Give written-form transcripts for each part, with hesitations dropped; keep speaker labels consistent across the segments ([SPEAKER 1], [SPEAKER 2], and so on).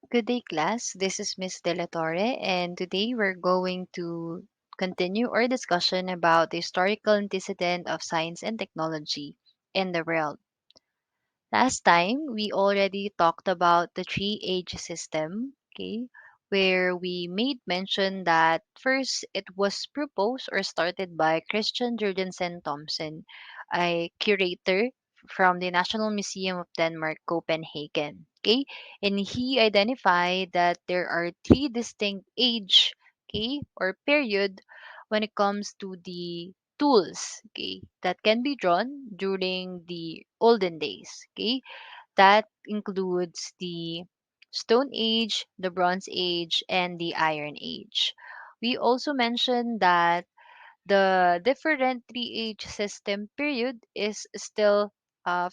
[SPEAKER 1] Good day, class. This is Miss De La Torre, and today we're going to continue our discussion about the historical antecedent of science and technology in the world. Last time, we already talked about the three age system, okay, where we made mention that first it was proposed or started by Christian Jurgensen Thompson, a curator from the National Museum of Denmark, Copenhagen. Okay, and he identified that there are three distinct age, okay, or period when it comes to the tools, okay, that can be drawn during the olden days, okay. That includes the Stone Age, the Bronze Age, and the Iron Age. We also mentioned that the different three-age system period is still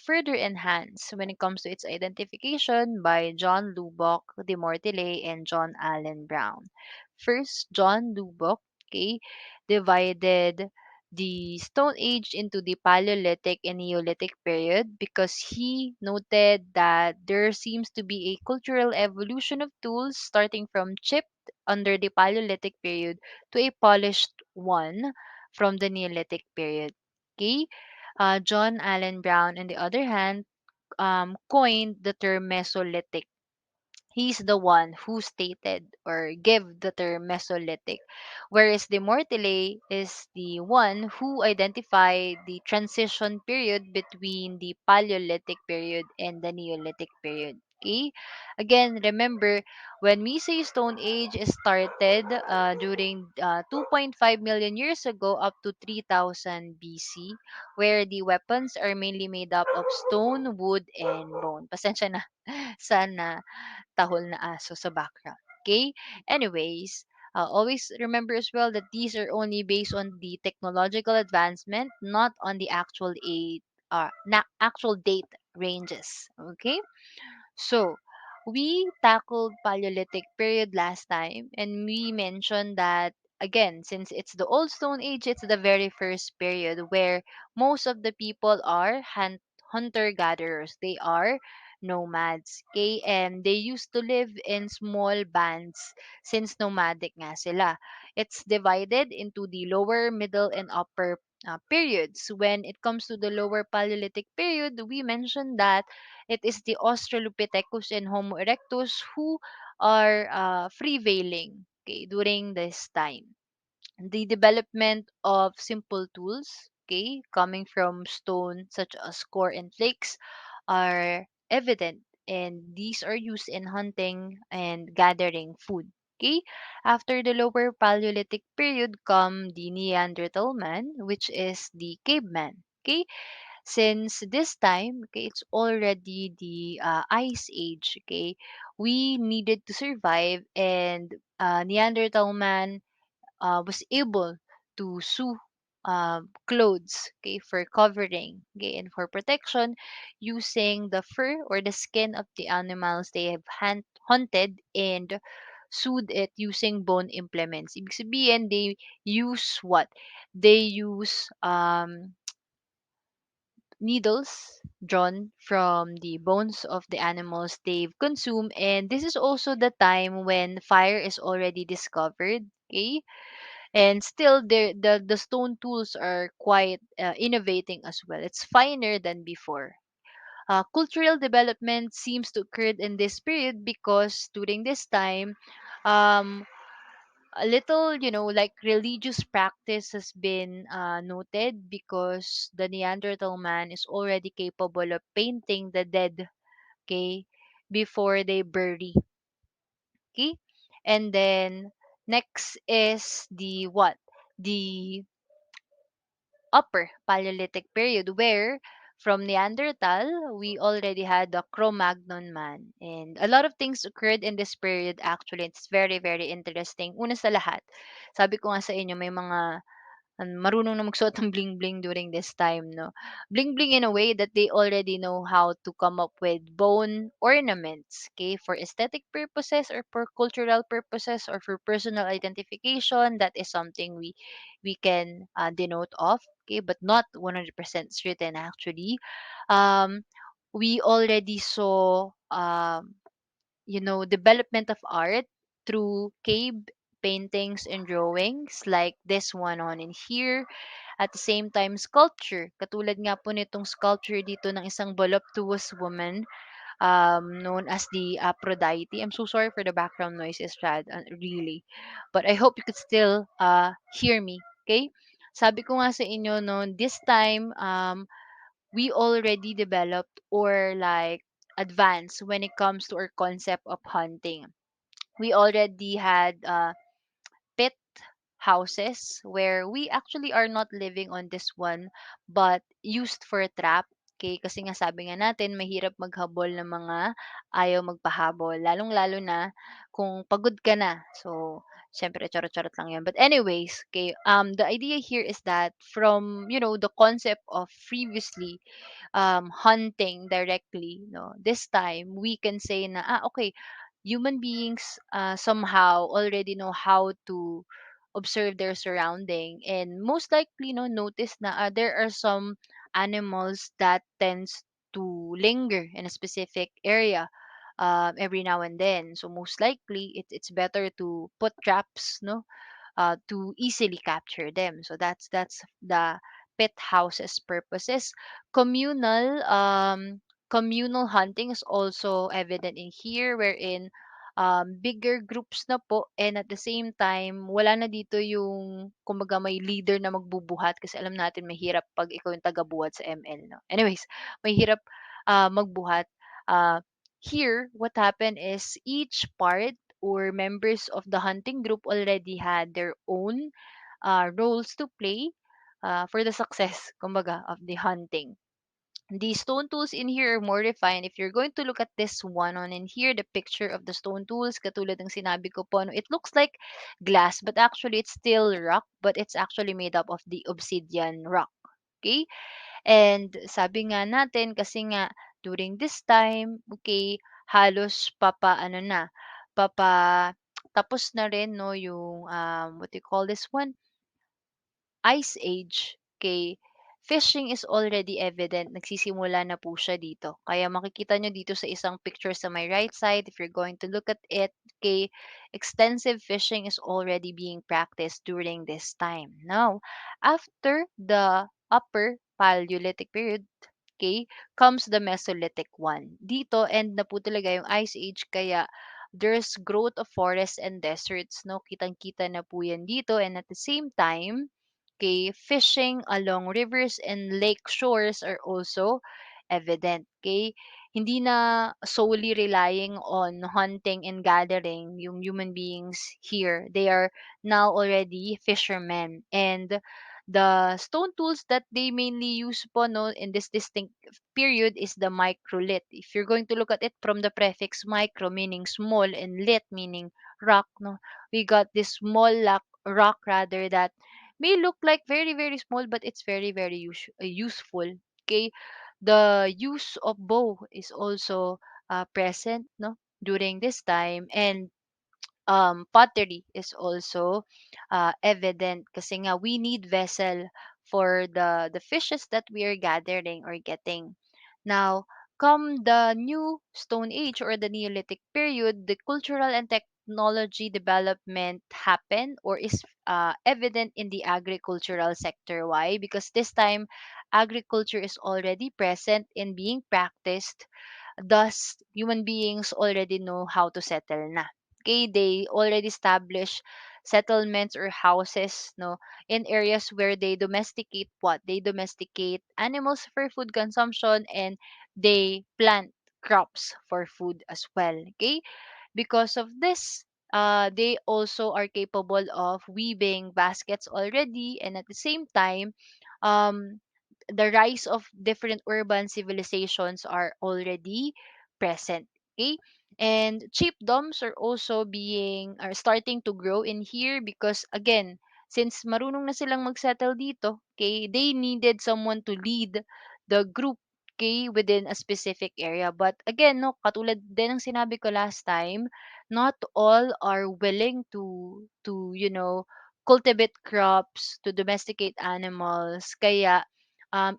[SPEAKER 1] further enhanced when it comes to its identification by John Lubbock, de Mortillet, and John Allen Brown. First, John Lubbock, okay, divided the Stone Age into the Paleolithic and Neolithic period because he noted that there seems to be a cultural evolution of tools starting from chipped under the Paleolithic period to a polished one from the Neolithic period. Okay? John Allen Brown, on the other hand, coined the term Mesolithic. He's the one who stated or gave the term Mesolithic, whereas the Mortile is the one who identified the transition period between the Paleolithic period and the Neolithic period. Okay? Again, remember, when we say Stone Age started during 2.5 million years ago up to 3000 BC, where the weapons are mainly made up of stone, wood, and bone. Pasensya na sana tahol na aso sa background. Okay? Anyways, always remember as well that these are only based on the technological advancement, not on the actual date ranges. Okay? So, we tackled Paleolithic period last time, and we mentioned that again, since it's the Old Stone Age, it's the very first period where most of the people are hunter gatherers. They are nomads, okay? And they used to live in small bands since nomadic nga sila. It's divided into the lower, middle, and upper periods. When it comes to the lower Paleolithic period, we mentioned that it is the Australopithecus and Homo erectus who are freewheeling, okay, during this time. The development of simple tools, okay, coming from stone such as core and flakes, are evident, and these are used in hunting and gathering food. Okay, after the lower Paleolithic period come the Neanderthal man, which is the caveman. Okay, since this time, okay, it's already the ice age. Okay, we needed to survive, and Neanderthal man was able to sew clothes, okay, for covering, okay, and for protection using the fur or the skin of the animals they have hunted and sewed it using bone implements. Ibig sabihin, they use what? They use needles drawn from the bones of the animals they've consumed, and this is also the time when fire is already discovered, okay, and still the stone tools are quite innovating as well. It's finer than before. Cultural development seems to occur in this period because during this time, um, a little, like religious practice has been noted because the Neanderthal man is already capable of painting the dead, okay, before they bury, okay. And then next is the what? The upper Paleolithic period where from Neanderthal, we already had the Cro-Magnon man. And a lot of things occurred in this period actually. It's very, very interesting. Una sa lahat, sabi ko nga sa inyo, may mga marunong na magsuot ng bling-bling during this time, no? Bling-bling in a way that they already know how to come up with bone ornaments, okay, for aesthetic purposes or for cultural purposes or for personal identification. That is something we can denote of, okay, but not 100% certain actually. Um, we already saw development of art through cave paintings and drawings like this one on in here. At the same time, sculpture. Katulad nga po nitong sculpture dito ng isang voluptuous woman known as the Aphrodite. I'm so sorry for the background noises, Chad, really. But I hope you could still hear me, okay? Sabi ko nga sa inyo, no, this time, we already developed or like advanced when it comes to our concept of hunting. We already had pit houses where we actually are not living on this one but used for a trap. Okay, kasi nga sabi nga natin mahirap maghabol ng mga ayaw magpahabol, lalong-lalo na kung pagod ka na. So, syempre charot-charot lang 'yan. But anyways, okay, the idea here is that from, the concept of previously hunting directly, no, this time we can say na, okay, human beings somehow already know how to observe their surrounding and most likely no notice na there are some animals that tends to linger in a specific area every now and then. So most likely it's better to put traps, no, to easily capture them. So that's the pet houses purposes. Communal hunting is also evident in here, wherein bigger groups na po, and at the same time wala na dito yung kumbaga may leader na magbubuhat kasi alam natin mahirap pag ikaw yung tagabuhat sa ML, no. Anyways, mahirap magbuhat. Here what happened is each part or members of the hunting group already had their own roles to play for the success, kumbaga, of the hunting. The stone tools in here are more refined. If you're going to look at this one on in here, the picture of the stone tools, katulad ng sinabi ko po, no, it looks like glass, but actually it's still rock, but it's actually made up of the obsidian rock. Okay? And sabi nga natin, kasi nga, during this time, okay, halos ano na, papa, tapos na rin, no, yung, what do you call this one? Ice Age, okay, fishing is already evident. Nagsisimula na po siya dito. Kaya makikita nyo dito sa isang picture sa my right side, if you're going to look at it, okay, extensive fishing is already being practiced during this time. Now, after the upper Paleolithic period, okay, comes the Mesolithic one. Dito, end na po talaga yung Ice Age, kaya there's growth of forests and deserts, no? Kitang-kita na po yan dito. And at the same time, okay, fishing along rivers and lake shores are also evident. Okay, hindi na solely relying on hunting and gathering yung human beings here. They are now already fishermen, and the stone tools that they mainly use po, no, in this distinct period is the microlith. If you're going to look at it from the prefix micro meaning small and lit meaning rock, no, we got this small rock rather that may look like very very small but it's very very useful. Okay, the use of bow is also present, no, during this time, and pottery is also evident kasi nga we need vessel for the fishes that we are gathering or getting. Now, come the new Stone Age or the Neolithic period, the cultural and technology development happen or is evident in the agricultural sector. Why? Because this time, agriculture is already present and being practiced. Thus, human beings already know how to settle na. Okay, they already establish settlements or houses, no, in areas where they domesticate what? They domesticate animals for food consumption and they plant crops for food as well. Okay, because of this, they also are capable of weaving baskets already, and at the same time, um, the rise of different urban civilizations are already present. Okay, and chiefdoms are starting to grow in here because again, since marunong na silang magsettle dito, okay, they needed someone to lead the group, okay, within a specific area. But again, no, katulad din ng sinabi ko last time, not all are willing to cultivate crops, to domesticate animals. Kaya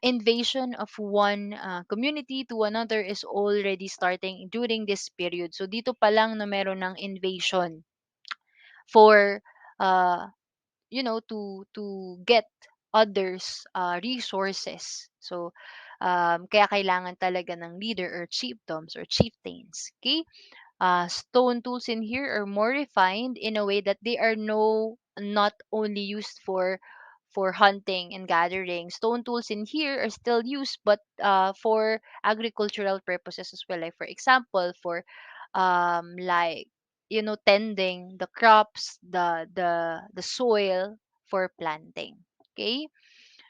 [SPEAKER 1] invasion of one community to another is already starting during this period. So dito pa lang na meron ng invasion for uh, to get others resources. So kaya kailangan talaga ng leader or chiefdoms or chieftains. Okay? Stone tools in here are more refined in a way that they are not only used for hunting and gathering. Stone tools in here are still used, but for agricultural purposes as well. Like for example, for like tending the crops, the soil for planting. Okay,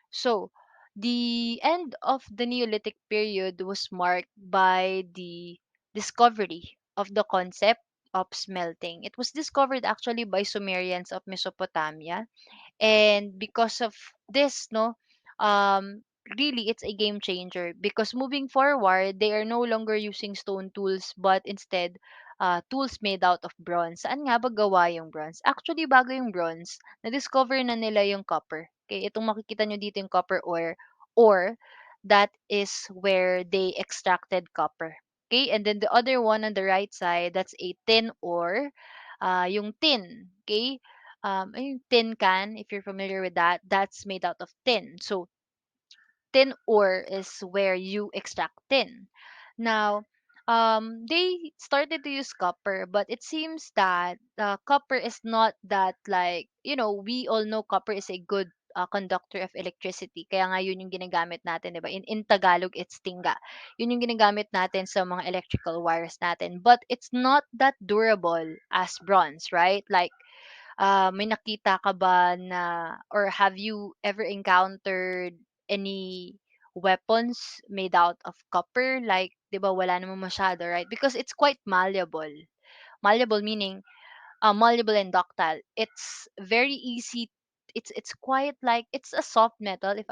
[SPEAKER 1] so the end of the Neolithic period was marked by the discovery of the concept of smelting. It was discovered actually by Sumerians of Mesopotamia, and because of this, no, um really it's a game changer, because moving forward they are no longer using stone tools but instead tools made out of bronze. Saan nga ba gawa yung bronze? Actually, bago yung bronze, na-discover na nila yung copper. Okay, itong makikita nyo dito yung copper ore, that is where they extracted copper. Okay, and then the other one on the right side, that's a tin ore. Yung tin, okay, yung tin can, if you're familiar with that, that's made out of tin. So tin ore is where you extract tin. Now, they started to use copper, but it seems that copper is not that, like, we all know copper is a good conductor of electricity. Kaya nga yun yung ginagamit natin, di ba? In Tagalog, it's tinga. Yun yung ginagamit natin sa mga electrical wires natin. But it's not that durable as bronze, right? Like, may nakita ka ba na, or have you ever encountered any weapons made out of copper? Like, 'di ba wala namang masyado, right? Because it's quite malleable. Malleable meaning malleable and ductile. It's very easy. It's quite like it's a soft metal, if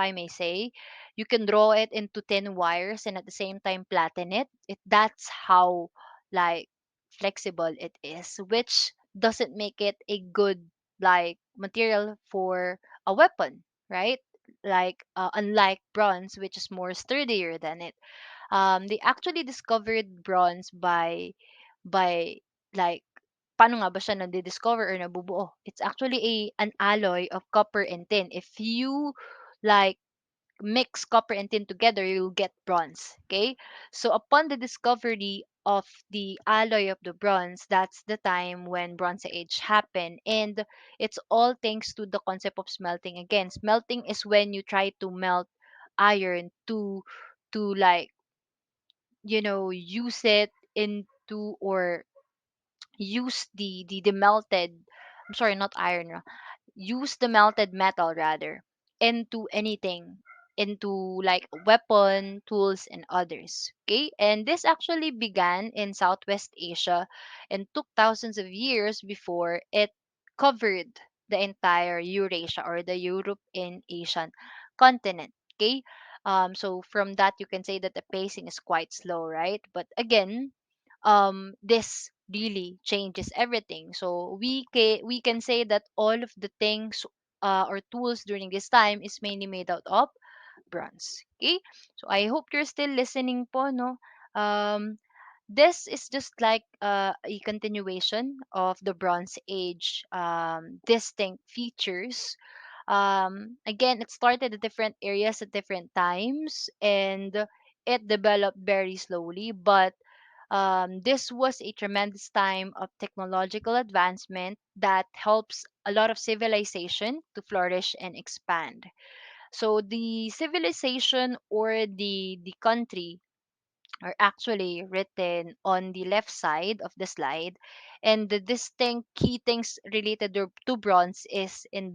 [SPEAKER 1] I may say. You can draw it into thin wires and at the same time flatten it. That's how, like, flexible it is, which doesn't make it a good, like, material for a weapon, right? Like, unlike bronze, which is more sturdier than it. They actually discovered bronze by like, paano nga ba siya nade-discover or nabubuo? It's actually an alloy of copper and tin. If you, like, mix copper and tin together, you'll get bronze. Okay? So upon the discovery of the alloy of the bronze, that's the time when Bronze Age happened. And it's all thanks to the concept of smelting. Again, smelting is when you try to melt iron to like, use it into, or use the melted, I'm sorry, not iron, use the melted metal rather into anything, into like weapon, tools, and others. Okay, and this actually began in Southwest Asia and took thousands of years before it covered the entire Eurasia, or the Europe and Asian continent. Okay, so from that you can say that the pacing is quite slow, right? But again, this really changes everything. So we can say that all of the things or tools during this time is mainly made out of bronze. Okay? So I hope you're still listening po, no? Um, this is just like a continuation of the Bronze Age distinct features. Again, it started at different areas at different times, and it developed very slowly, but this was a tremendous time of technological advancement that helps a lot of civilization to flourish and expand. So the civilization, or the country, are actually written on the left side of the slide, and the distinct key things related to bronze is in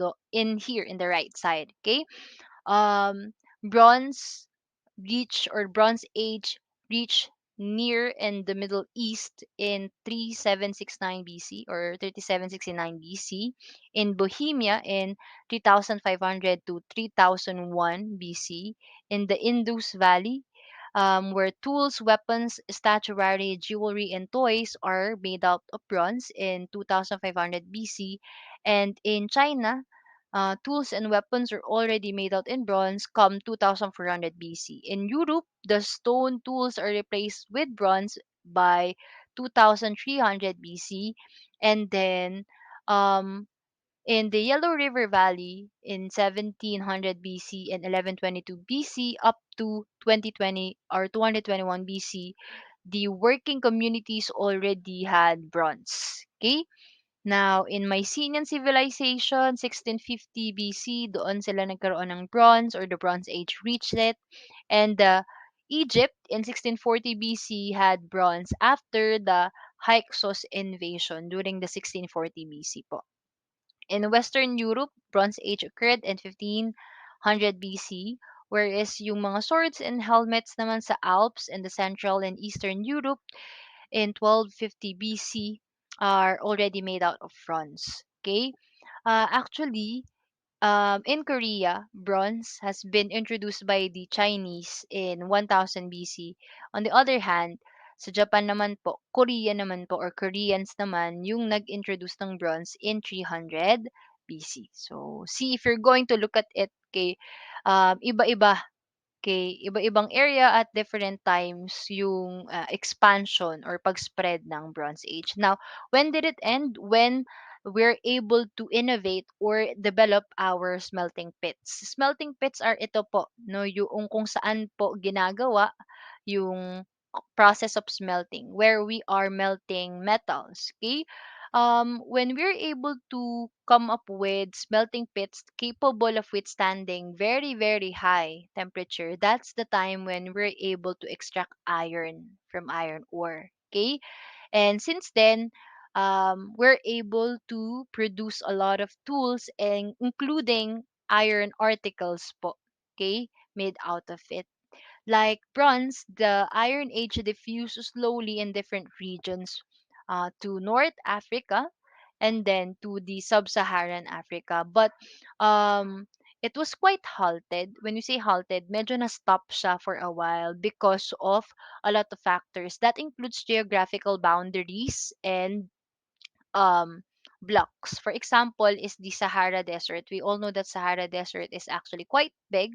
[SPEAKER 1] here in the right side. Okay, bronze Bronze Age reached near in the Middle East in 3769 BC or 3769 BC, in Bohemia in 3500 to 3001 BC, in the Indus Valley, where tools, weapons, statuary, jewelry, and toys are made out of bronze in 2500 BC, and in China, tools and weapons are already made out in bronze come 2400 BC. In Europe, the stone tools are replaced with bronze by 2300 BC. And then um, in the Yellow River Valley in 1700 BC and 1122 BC up to 2020 or 221 BC, the working communities already had bronze. Okay? Now, in Mycenaean civilization, 1650 BC, doon sila nagkaroon ng bronze or the Bronze Age reached it. And Egypt in 1640 BC had bronze after the Hyksos invasion during the 1640 BC po. In Western Europe, Bronze Age occurred in 1500 BC, whereas yung mga swords and helmets naman sa Alps in the Central and Eastern Europe in 1250 BC are already made out of bronze. Okay? Actually, in Korea, bronze has been introduced by the Chinese in 1000 BC. On the other hand, sa Japan naman po, Korea naman po or Koreans naman yung nag-introduce ng bronze in 300 BC. So, see if you're going to look at it, okay, iba-iba. Okay, iba-ibang area at different times yung expansion or pag-spread ng Bronze Age. Now, when did it end? When we're able to innovate or develop our smelting pits. Smelting pits are ito po, no, yung kung saan po ginagawa yung process of smelting where we are melting metals. Okay? When we're able to come up with smelting pits capable of withstanding very, very high temperature, that's the time when we're able to extract iron from iron ore. Okay? And since then, we're able to produce a lot of tools and including iron articles po, okay, made out of it. Like bronze, the Iron Age diffused slowly in different regions to North Africa and then to the Sub-Saharan Africa. But it was quite halted. When you say halted, medyo na-stop siya for a while because of a lot of factors. That includes geographical boundaries and um, blocks. For example, is the Sahara Desert. We all know that Sahara Desert is actually quite big.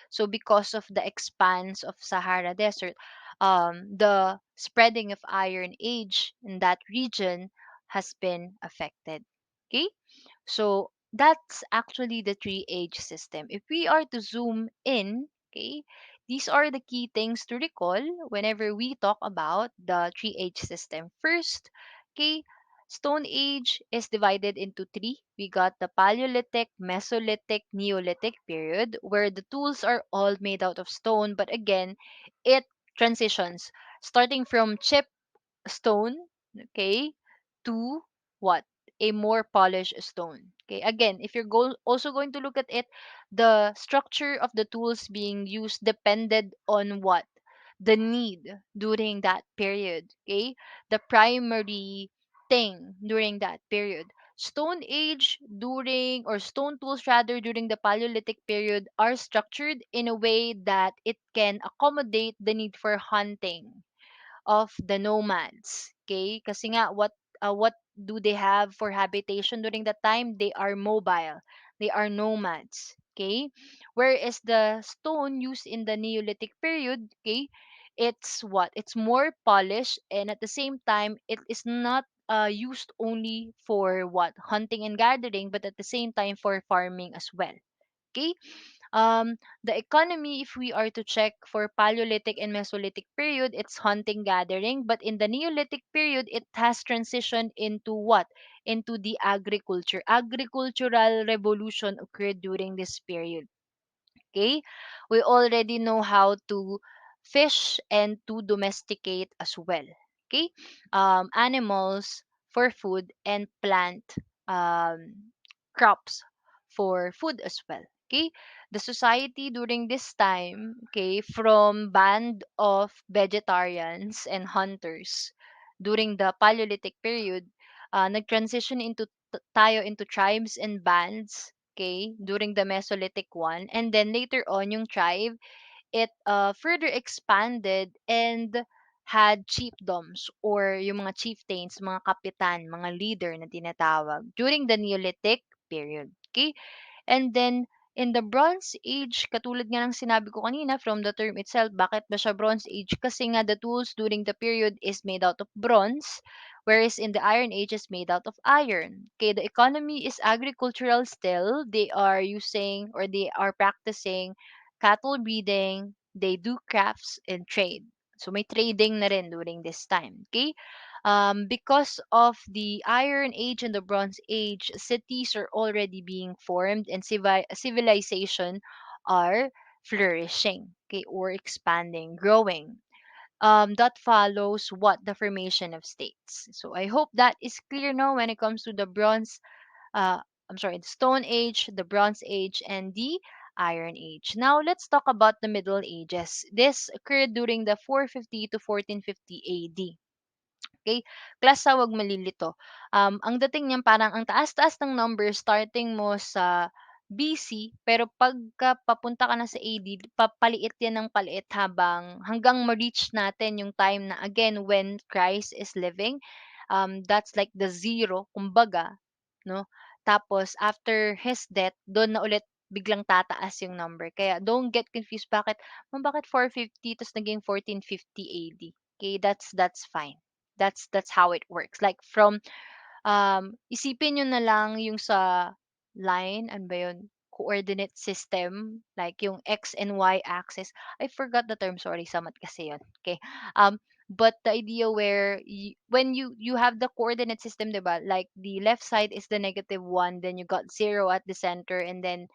[SPEAKER 1] So because of the expanse of Sahara Desert, the spreading of Iron Age in that region has been affected. Okay? So that's actually the three age system. If we are to zoom in, okay, these are the key things to recall whenever we talk about the three age system. First, okay, Stone Age is divided into three. We got the Paleolithic, Mesolithic, Neolithic period where the tools are all made out of stone, but again, it transitions starting from chip stone, okay, to what? A more polished stone. Okay, again, if you're also going to look at it, the structure of the tools being used depended on what? The need during that period. Okay, the primary thing during that period. Stone Age during, or stone tools rather, during the Paleolithic period are structured in a way that it can accommodate the need for hunting of the nomads. Okay? Kasi nga what do they have for habitation during that time? They are mobile. They are nomads. Okay? Whereas the stone used in the Neolithic period, okay, it's what? It's more polished and at the same time it is not used only for what? Hunting and gathering, but at the same time for farming as well. Okay? The economy, if we are to check for Paleolithic and Mesolithic period, it's hunting gathering. But in the Neolithic period, it has transitioned into what? Into the agriculture. Agricultural revolution occurred during this period. Okay? We already know how to fish and to domesticate as well. Okay? Animals for food and plant um, crops for food as well. Okay? The society during this time, okay, from band of vegetarians and hunters during the Paleolithic period, nag-transition tayo into tribes and bands, okay, during the Mesolithic one. And then later on, yung tribe, it further expanded and had chiefdoms or yung mga chieftains, mga kapitan, mga leader na tinatawag during the Neolithic period. Okay? And then in the Bronze Age, katulad nga ng sinabi ko kanina from the term itself, bakit ba siya Bronze Age? Kasi nga the tools during the period is made out of bronze, whereas in the Iron Age is made out of iron. Okay, the economy is agricultural still. They are using or they are practicing cattle breeding, they do crafts and trade. So may trading na rin during this time. Okay? Because of the Iron Age and the Bronze Age, cities are already being formed and civilization are flourishing, okay, or expanding, growing. That follows what the formation of states. So I hope that is clear now when it comes to the uh, the Stone Age, the Bronze Age, and the Iron Age. Now let's talk about the Middle Ages. This occurred during the 450 to 1450 AD. Okay? Class, ha, wag malilito. Ang dating niyan parang ang taas-taas ng number starting mo sa BC, pero pagka papunta ka na sa AD, papaliit yan ng paliit hanggang ma-reach natin yung time na again when Christ is living. That's like the zero, kumbaga, no? Tapos after his death, doon na ulit biglang tataas yung number. Kaya don't get confused bakit 450 tapos naging 1450 AD. Okay, that's fine. That's how it works. Like from isipin niyo na lang yung sa line, ano ba yun? Coordinate system, like yung X and Y axis. I forgot the term, sorry, sa math kasi yun. Okay. But the idea where when you have the coordinate system, 'di ba? Like the left side is the -1, then you got 0 at the center, and then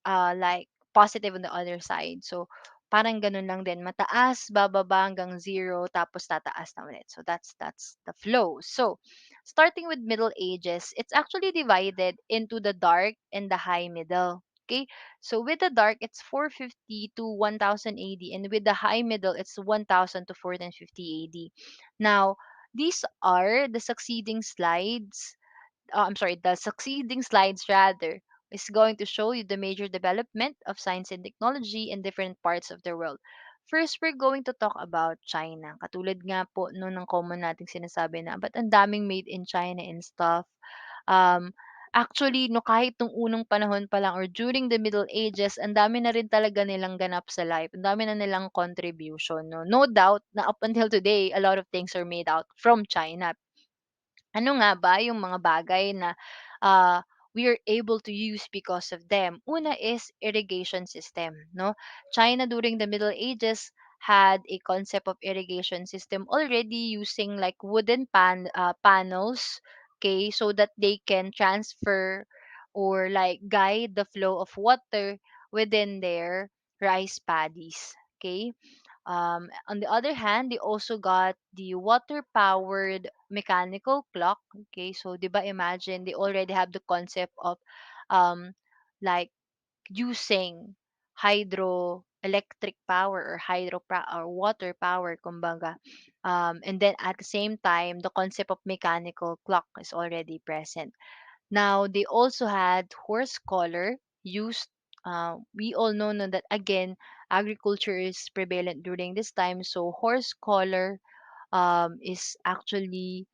[SPEAKER 1] like positive on the other side. So, parang ganun lang din. Mataas, bababa hanggang zero, tapos tataas na ulit. So, that's the flow. So, starting with Middle Ages, it's actually divided into the dark and the high middle. Okay? So, with the dark, it's 450 to 1000 AD. And with the high middle, it's 1000 to 1450 AD. Now, these are the succeeding slides the succeeding slides rather, is going to show you the major development of science and technology in different parts of the world. First, we're going to talk about China. Katulad nga po no ng common nating sinasabi na, but ang daming made in China and stuff. Um, Actually, no, kahit nung unang panahon pa lang or during the Middle Ages, ang dami na rin talaga nilang ganap sa life. Ang dami na nilang contribution. No? No doubt na up until today, a lot of things are made out from China. Ano nga ba yung mga bagay na we are able to use because of them? Una is irrigation system, no? China during the Middle Ages had a concept of irrigation system already using like wooden panels, okay, so that they can transfer or like guide the flow of water within their rice paddies, okay? On the other hand, they also got the water-powered mechanical clock. Okay, so 'di ba imagine they already have the concept of um, like using hydroelectric power or or water power kumbaga. And then at the same time, the concept of mechanical clock is already present. Now, they also had horse collar used. We all know that again, agriculture is prevalent during this time. So, horse collar is actually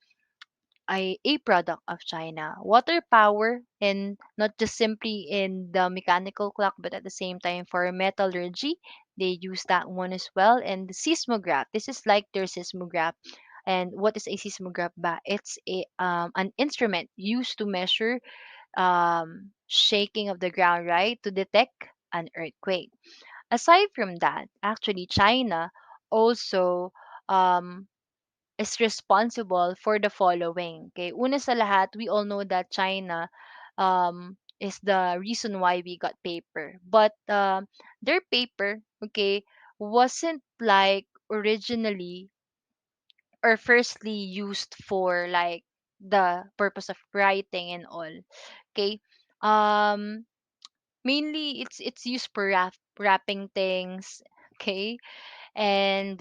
[SPEAKER 1] a product of China. Water power, and not just simply in the mechanical clock, but at the same time for metallurgy, they use that one as well. And the seismograph, this is like their seismograph. And what is a seismograph ba? It's an instrument used to measure shaking of the ground, right, to detect an earthquake. Aside from that, actually, China also um, is responsible for the following. Okay, una sa lahat, we all know that China is the reason why we got paper, but their paper, okay, wasn't like originally or firstly used for like the purpose of writing and all. Okay. Um Mainly it's used for wrapping things, okay? And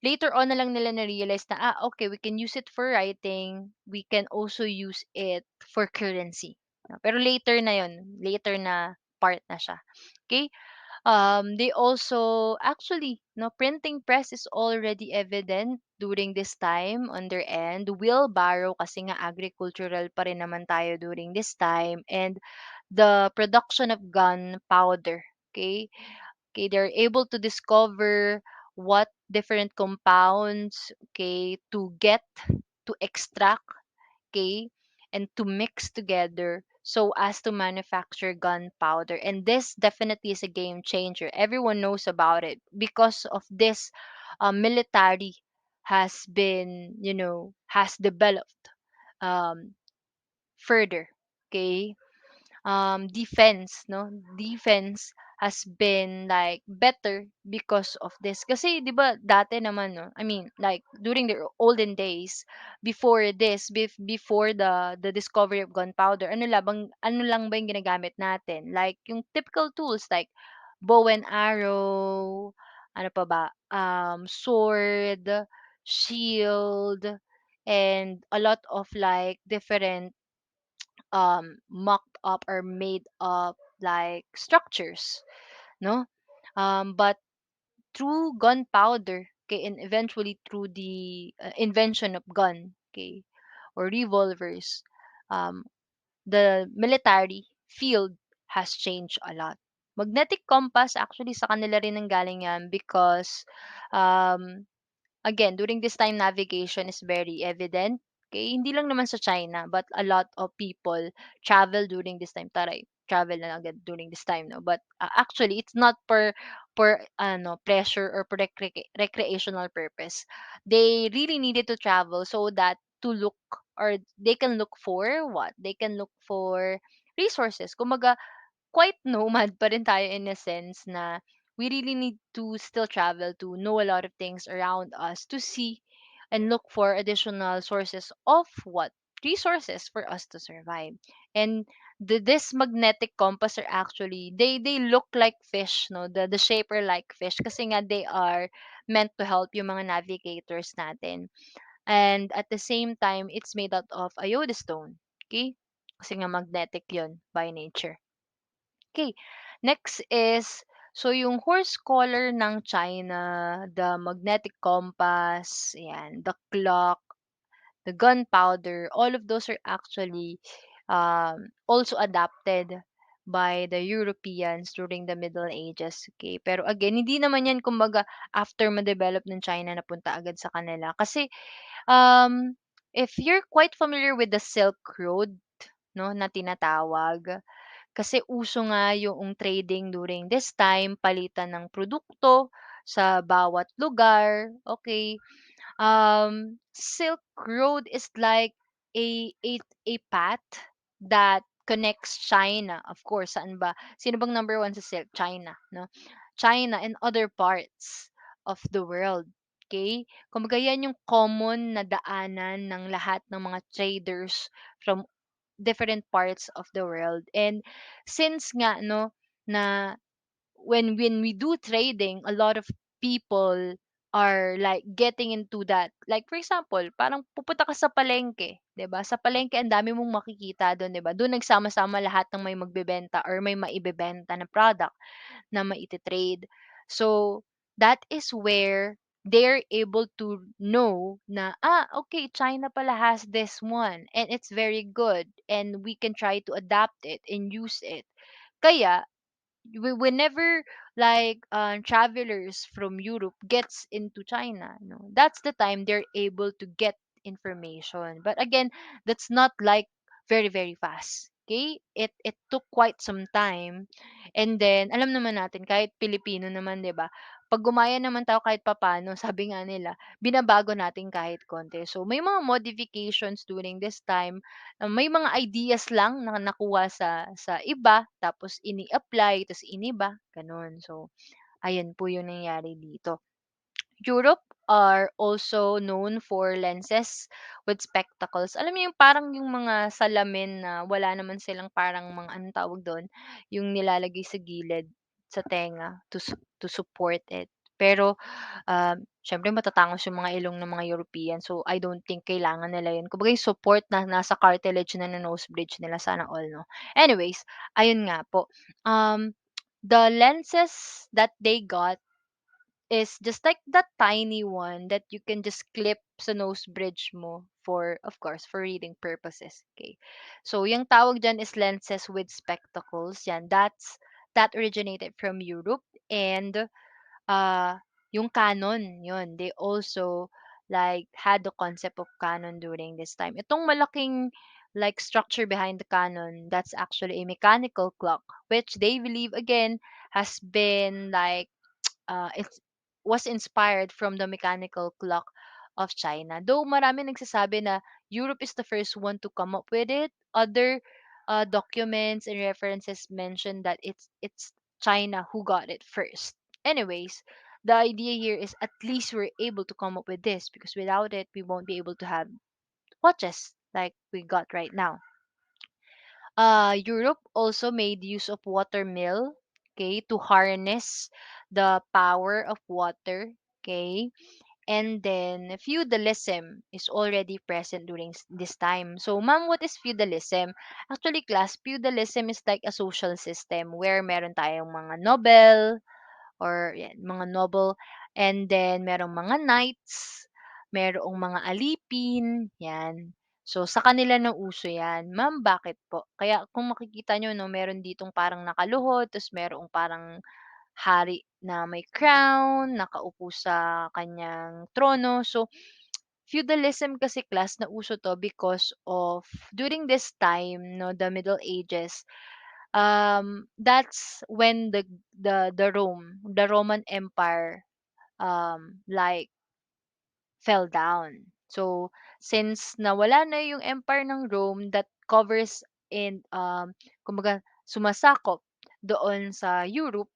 [SPEAKER 1] later on na lang nila na-realize na, okay, we can use it for writing, we can also use it for currency. No? Pero later na yon, later na part na siya. Okay? They also actually, no, printing press is already evident during this time on their end. Wheelbarrow kasi nga agricultural pa rin naman tayo during this time. And the production of gunpowder. Okay, okay, they're able to discover what different compounds, okay, to get, to extract, okay, and to mix together so as to manufacture gunpowder. And this definitely is a game changer. Everyone knows about it because of this. Military has been, has developed um, further. Okay, defense, no, defense has been like better because of this, kasi 'di ba dati naman, no, I mean like during the olden days, before this, before the discovery of gunpowder, ano lang ba yung ginagamit natin, like yung typical tools like bow and arrow, ano pa ba, sword, shield, and a lot of like different mocked up or made up like structures, no, but through gunpowder, okay, and eventually through the invention of gun, okay, or revolvers, um, the military field has changed a lot. Magnetic compass, actually sa kanila rin ang galing yan because um, again, during this time, navigation is very evident. Okay, hindi lang naman sa China, but a lot of people travel during this time. Taray, travel na agad during this time, no. But actually, it's not per ano pleasure or per recreational purpose. They really needed to travel so that to look, or they can look for what? They can look for resources. Kumaga, quite nomad pa rin tayo in a sense na we really need to still travel to know a lot of things around us, to see and look for additional sources of what? Resources for us to survive. And this magnetic compass are actually, they look like fish, no, the shape are like fish kasi nga they are meant to help yung mga navigators natin. And at the same time, it's made out of iodistone, okay, kasi nga magnetic yon by nature. Okay, next is, so yung horse collar ng China, the magnetic compass, yan, the clock, the gunpowder, all of those are actually also adapted by the Europeans during the Middle Ages. Okay, pero again, hindi naman yan kumbaga after ma-develop ng China napunta agad sa kanila. Kasi um, if you're quite familiar with the Silk Road, no, na tinatawag, kasi uso nga yung trading during this time, palitan ng produkto sa bawat lugar, okay? Silk Road is like a path that connects China, of course, saan ba? Sino bang number one sa silk? China, no? China and other parts of the world. Okay? Kumbaga yan yung common na daanan ng lahat ng mga traders from different parts of the world. And since nga, no, na when we do trading, a lot of people are like getting into that. Like for example, parang pupunta ka sa palengke, 'di ba? Sa palengke ang dami mong makikita doon, 'di ba? Doon nagsama-sama lahat ng may magbebenta or may maibebenta na product na maiti-trade. So, that is where they're able to know na, okay, China pala has this one and it's very good and we can try to adapt it and use it. Kaya, whenever like travelers from Europe gets into China, that's the time they're able to get information. But again, that's not like very very fast. Okay? It took quite some time. And then alam naman natin kahit Pilipino naman, 'di ba? Pag gumaya naman tayo kahit papaano, sabi nga nila, binabago natin kahit konti. So may mga modifications during this time, may mga ideas lang na nakuha sa iba tapos ini-apply ta's iniba, gano'n. So, ayan po yung nangyari dito. Europe are also known for lenses with spectacles. Alam mo yung parang yung mga salamin na wala naman silang parang mga anong tawag dun, yung nilalagay sa gilid sa tenga to support it. Pero, siyempre matatangos yung mga ilong ng mga European, so I don't think kailangan nila yun. Kumbaga yung support na nasa cartilage na ng nose bridge nila, sana all 'no. Anyways, ayun nga po, the lenses that they got is just like that tiny one that you can just clip sa nose bridge mo for, of course, for reading purposes. Okay. So, yung tawag dyan is lenses with spectacles. Yan, that originated from Europe. And uh, yung canon, yun, they also like had the concept of canon during this time. Itong malaking like structure behind the canon, that's actually a mechanical clock, which they believe again has been like it was inspired from the mechanical clock of China. Though marami nagsasabi na Europe is the first one to come up with it, other documents and references mention that it's China who got it first. Anyways, the idea here is at least we're able to come up with this because without it, we won't be able to have watches like we got right now. Europe also made use of water mill, okay, to harness the power of water, okay. And then feudalism is already present during this time. So, ma'am, what is feudalism? Actually, class, feudalism is like a social system where meron tayong mga noble, or yan, mga noble, and then merong mga knights, merong mga alipin, yan. So, sa kanila na uso yan. Ma'am, bakit po? Kaya kung makikita nyo, no, meron ditong parang nakaluhod, tapos merong parang hari na may crown, nakaupo sa kanyang trono. So, feudalism kasi class na uso to because of during this time, no, the Middle Ages, that's when the Roman Empire like fell down. So since nawala na yung empire ng Rome that covers and kumbaga sumasakop doon sa Europe,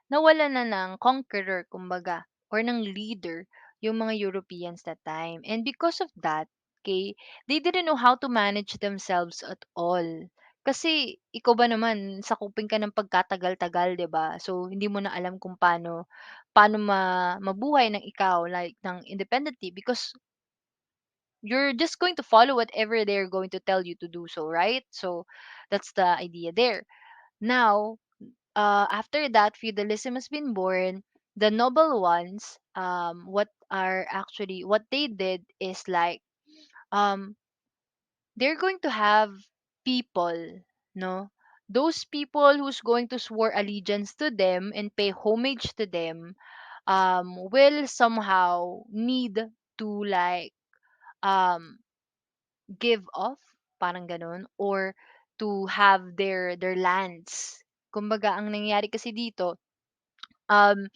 [SPEAKER 1] nawalan na ng conqueror kumbaga or ng leader yung mga Europeans that time. And because of that, okay, they didn't know how to manage themselves at all. Kasi ikaw ba naman sakupin ka ng pagkatagal-tagal, 'di ba? So hindi mo na alam kung paano mabuhay ng ikaw like ng independently because you're just going to follow whatever they're going to tell you to do so, right? So that's the idea there. Now, after that feudalism has been born, the noble ones, what they did is like, um, they're going to have people, no? Those people who's going to swear allegiance to them and pay homage to them, will somehow need to like, um, give off, parang ganun, or to have their lands. Kumbaga, ang nangyari kasi dito, um,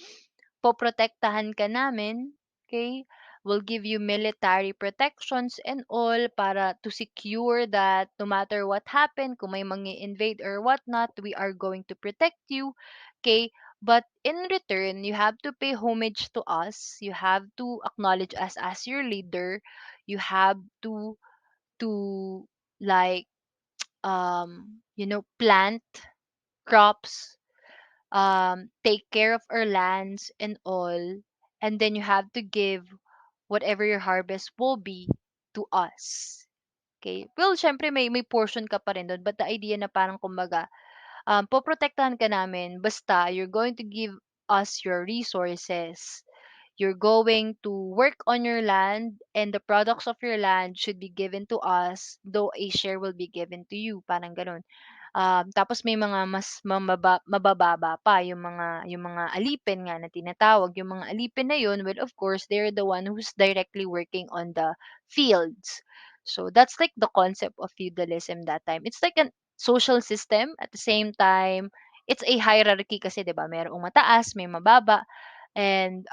[SPEAKER 1] poprotektahan ka namin, okay? We'll give you military protections and all para to secure that no matter what happened, kung may mga invade or whatnot, we are going to protect you, okay? But in return, you have to pay homage to us. You have to acknowledge us as your leader. You have to like plant crops, take care of our lands and all, and then you have to give whatever your harvest will be to us. Okay? Well, syempre may portion ka pa rin doon, but the idea na parang kumbaga, poprotektahan ka namin basta you're going to give us your resources. You're going to work on your land and the products of your land should be given to us, though a share will be given to you, parang gano'n. Tapos may mga mas mabababa pa yung mga alipin nga na tinatawag. Yung mga alipin na yun, well, of course, they're the one who's directly working on the fields. So that's like the concept of feudalism that time. It's like a social system at the same time. It's a hierarchy kasi 'di ba? Merong mataas, may mababa. And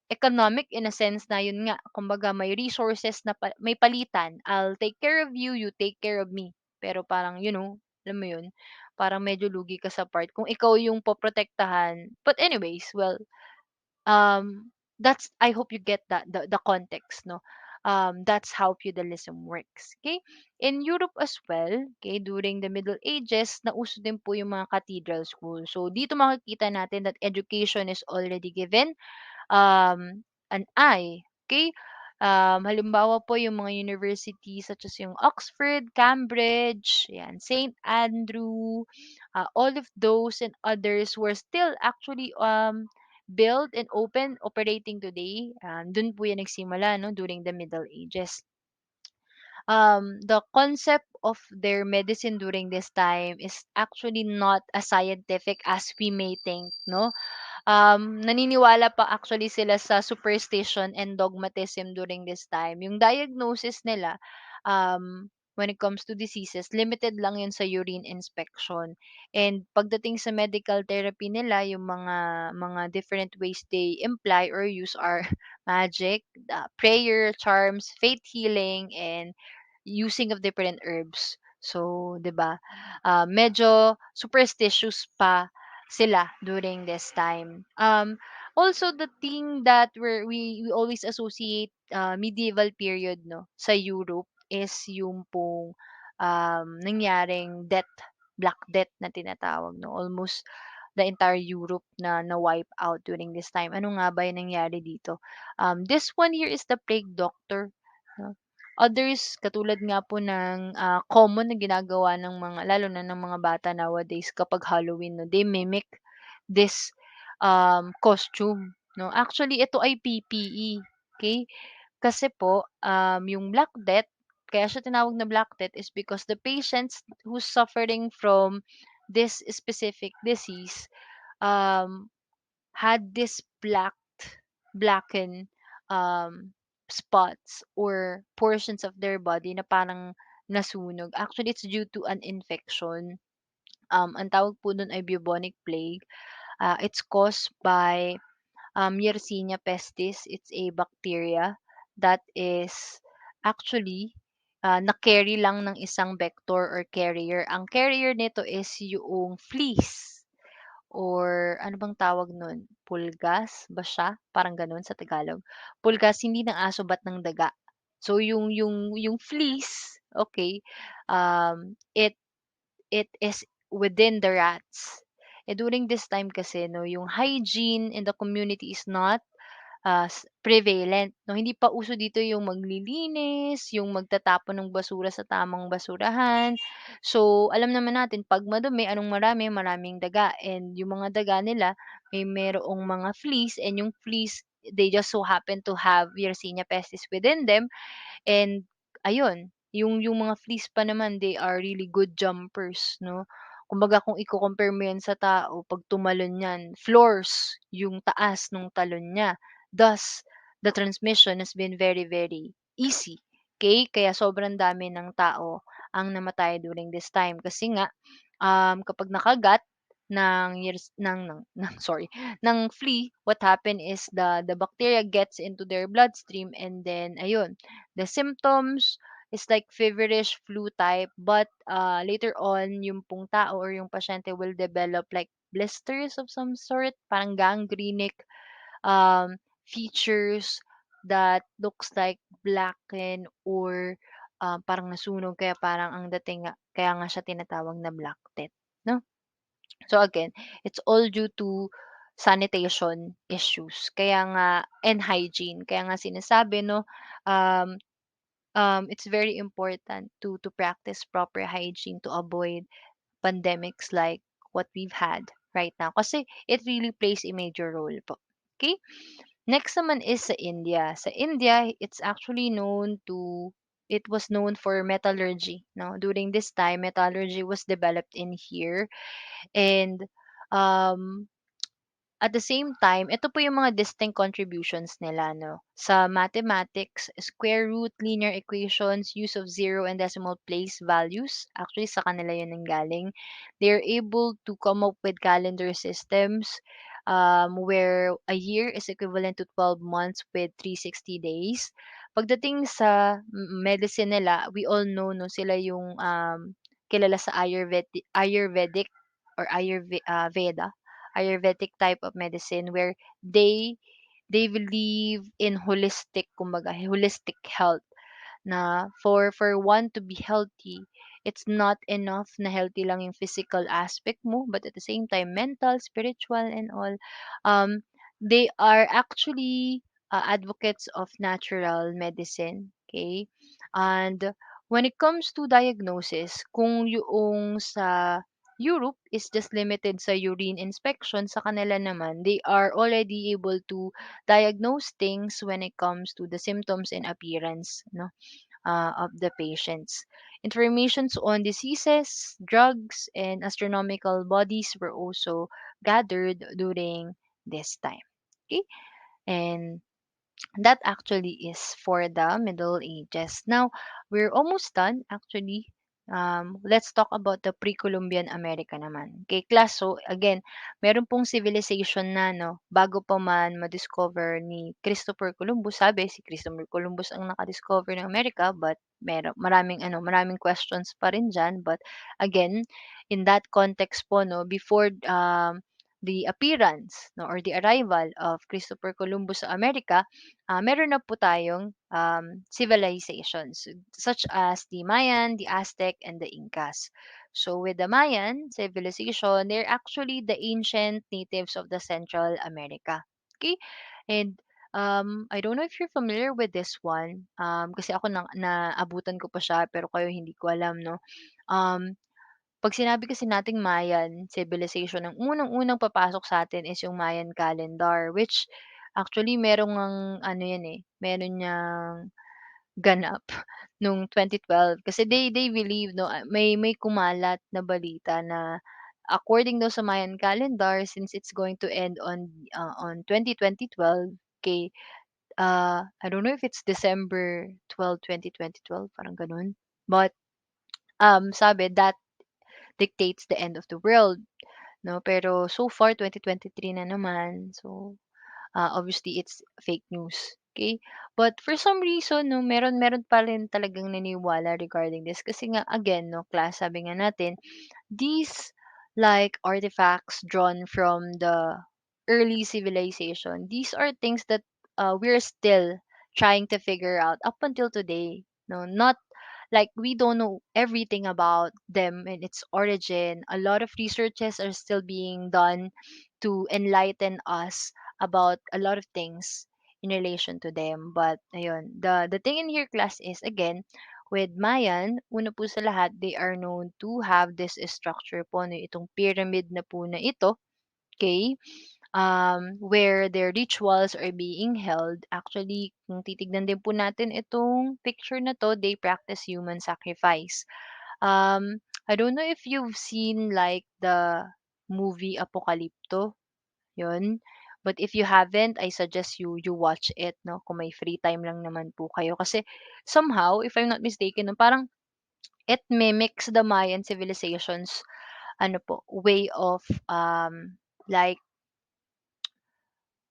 [SPEAKER 1] economic in a sense na yun nga, kumbaga may resources na may palitan. I'll take care of you, you take care of me. Pero parang, alam mo yun, parang medyo lugi ka sa part kung ikaw yung poprotektahan. But anyways, well, that's I hope you get that the context, no. That's how feudalism works. Okay, in Europe as well, okay, during the Middle Ages nauso din po yung mga cathedral school. So dito makikita natin that education is already given, an eye. Okay? Halimbawa po yung mga universities such as yung Oxford, Cambridge, yan, St. Andrew, all of those and others were still actually built and open, operating today. Dun po yan nagsimula, no, during the Middle Ages. the concept of their medicine during this time is actually not as scientific as we may think, no? Naniniwala pa actually sila sa superstition and dogmatism during this time. Yung diagnosis nila, when it comes to diseases, limited lang yun sa urine inspection. And pagdating sa medical therapy nila, yung mga different ways they imply or use are magic, prayer, charms, faith healing, and using of different herbs. So, 'di ba? Medyo superstitious pa sila during this time. Also the thing that we always associate medieval period, no, sa Europe is yung pong nangyaring death, Black Death na tinatawag, no. Almost the entire Europe na wipe out during this time. Ano nga ba yung nangyari dito? This one here is the plague doctor, no? Others, katulad nga po ng common na ginagawa ng mga, lalo na ng mga bata nowadays kapag Halloween, no, they mimic this costume, no. Actually, ito ay PPE, okay? Kasi po, yung Black Death, kaya siya tinawag na Black Death is because the patients who's suffering from this specific disease um, had this blackened spots or portions of their body na parang nasunog. Actually, it's due to an infection. Ang tawag po nun ay bubonic plague. It's caused by Yersinia pestis. It's a bacteria that is actually na-carry lang ng isang vector or carrier. Ang carrier nito is yung fleas or ano bang tawag nun, pulgas ba siya? Parang gano'n sa Tagalog. Pulgas hindi ng aso ba't ng daga. So yung fleas, okay, it is within the rats. Eh, during this time kasi 'no, yung hygiene in the community is not prevalent 'no. Hindi pa uso dito yung maglilinis, yung magtatapon ng basura sa tamang basurahan. So, alam naman natin 'pag madumi, anong marami, maraming daga and yung mga daga nila merong mga fleas and yung fleas, they just so happen to have Yersinia pestis within them. And ayun, yung mga fleas pa naman, they are really good jumpers 'no. Kumbaga kung iko-compare mo 'yan sa tao 'pag tumalon 'yan, floors yung taas nung talon niya. Thus, the transmission has been very, very easy, okay. Kaya sobrang dami ng tao ang namatay during this time kasi nga, kapag nakagat ng sorry, ng flea, what happen is the bacteria gets into their bloodstream and then ayun, the symptoms is like feverish flu type but later on yung pong tao or yung pasyente will develop like blisters of some sort, parang gangrenic features that looks like blackened or parang nasunog kaya parang ang dating nga, kaya nga siya tinatawag na black death, no? So again, it's all due to sanitation issues. Kaya nga and hygiene. Kaya nga sinasabi 'no, um, it's very important to practice proper hygiene to avoid pandemics like what we've had right now. Kasi it really plays a major role po. Okay? Next naman is sa India. Sa India, it was known for metallurgy. No? During this time, metallurgy was developed in here and um, at the same time, ito po yung mga distinct contributions nila, no? Sa mathematics, square root, linear equations, use of zero and decimal place values. Actually, sa kanila yun nanggaling. They're able to come up with calendar systems where a year is equivalent to 12 months with 360 days. Pagdating sa medicine nila, we all know no sila yung kilala sa Ayurvedic or Veda, Ayurvedic type of medicine where they believe in holistic health na for one to be healthy, it's not enough na healthy lang yung physical aspect mo, but at the same time, mental, spiritual, and all. Um, they are actually advocates of natural medicine. Okay? And when it comes to diagnosis, kung yung sa Europe is just limited sa urine inspection, sa kanila naman, they are already able to diagnose things when it comes to the symptoms and appearance, no? of the patients. Informations on diseases, drugs, and astronomical bodies were also gathered during this time. Okay, and that actually is for the Middle Ages. Now, we're almost done actually. Let's talk about the Pre-Columbian America naman. Okay, class. So, again, meron pong civilization na, no, bago pa man ma-discover ni Christopher Columbus. Sabi, si Christopher Columbus ang naka-discover ng Amerika, but maraming questions pa rin dyan. But, again, in that context po, no, before the appearance, no, or the arrival of Christopher Columbus sa Amerika, meron na po tayong civilizations such as the Mayan, the Aztec, and the Incas. So with the Mayan civilization, they're actually the ancient natives of the Central America. Okay? And I don't know if you're familiar with this one. Kasi ako naabutan ko pa siya pero kayo hindi ko alam, no? Um, 'Pag sinabi kasi nating Mayan civilization, ang unang-unang papasok sa atin is yung Mayan calendar, which actually merong ngang ano yan, eh, meron niyang ganap nung 2012 kasi they believe, 'no, may kumalat na balita na according daw sa Mayan calendar, since it's going to end on 2012, kay, I don't know if it's December 12, 2012, parang gano'n. But, sabi that dictates the end of the world, 'no. Pero so far 2023 na naman, so, obviously it's fake news, okay. But for some reason, 'no, meron meron pa rin talagang naniniwala regarding this kasi nga again, 'no, class, sabi nga natin, these like artifacts drawn from the early civilization, these are things that we're still trying to figure out up until today. No, not like we don't know everything about them and its origin. A lot of researches are still being done to enlighten us about a lot of things in relation to them. But ayun, the thing in here, class, is again with Mayan, una po sa lahat, they are known to have this structure po, no, itong pyramid na po na ito, okay, where their rituals are being held. Actually, kung titignan din po natin itong picture na to, they practice human sacrifice. I don't know if you've seen like the movie Apocalypto, yun. But if you haven't, I suggest you watch it, no, kung may free time lang naman po kayo. Kasi somehow, if I'm not mistaken, no, parang it mimics the Mayan civilization's ano po, way of like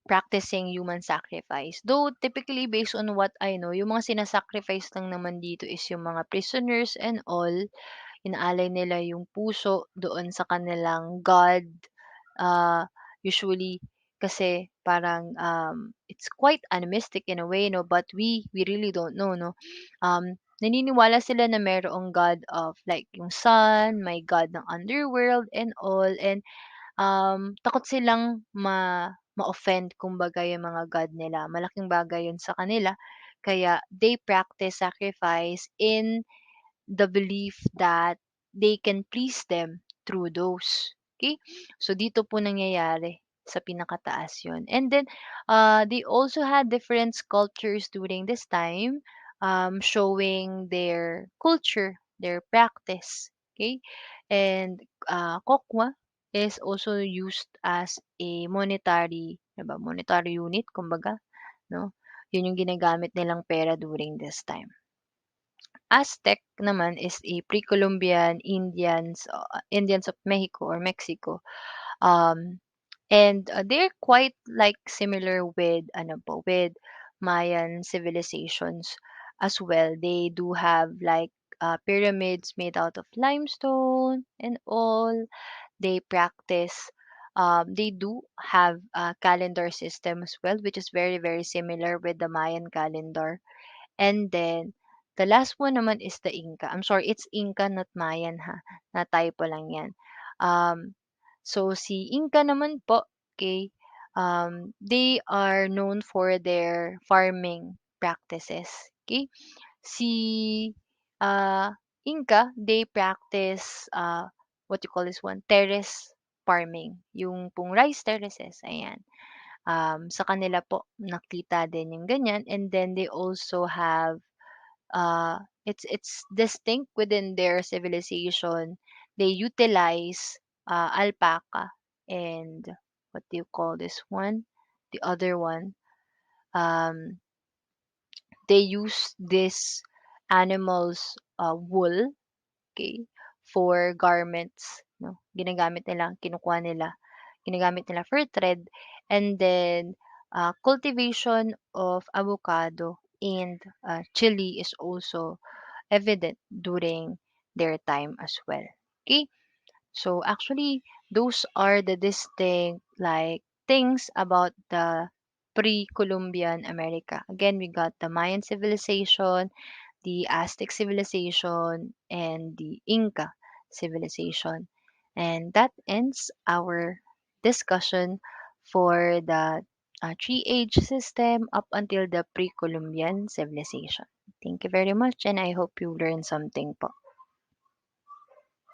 [SPEAKER 1] practicing human sacrifice. Though typically based on what I know, yung mga sinasacrifice lang naman dito is yung mga prisoners and all. Inaalay nila yung puso doon sa kanilang god. Uh, Usually kasi parang it's quite animistic in a way, no, but we really don't know, no. Naniniwala sila na mayroong god of like yung sun, may god ng underworld and all, and takot silang ma-offend kumbaga yung mga god nila. Malaking bagay yun sa kanila. Kaya they practice sacrifice in the belief that they can please them through those. Okay? So dito po nangyayari sa pinakataas yun. And then they also had different sculptures during this time, showing their culture, their practice. Okay? And kokwa is also used as a monetary unit kumbaga, no? Yun yung ginagamit nilang pera during this time. Aztec naman is a pre-Columbian Indians of Mexico or Mexico. Um, and they're quite like similar with ano po, with Mayan civilizations as well. They do have like pyramids made out of limestone and all. They practice they do have a calendar system as well, which is very, very similar with the Mayan calendar. And then, the last one naman is the Inca. I'm sorry, it's Inca, not Mayan ha. Na-typo lang yan. Um, so, si Inca naman po, okay, they are known for their farming practices. Okay? Si Inca, they practice, what you call this one, terrace farming. Yung pong rice terraces, ayan. Sa kanila po nakita din yung ganyan, and then they also have It's distinct within their civilization. They utilize alpaca and what do you call this one? The other one. Um, they use this animals wool, okay, for garments, no? Ginagamit nila for thread, and then cultivation of avocado and chili is also evident during their time as well. Okay? So actually those are the distinct like things about the pre-Columbian America. Again, we got the Mayan civilization, the Aztec civilization, and the Inca civilization. And that ends our discussion for the three-age system up until the pre-Columbian civilization. Thank you very much, and I hope you learned something po.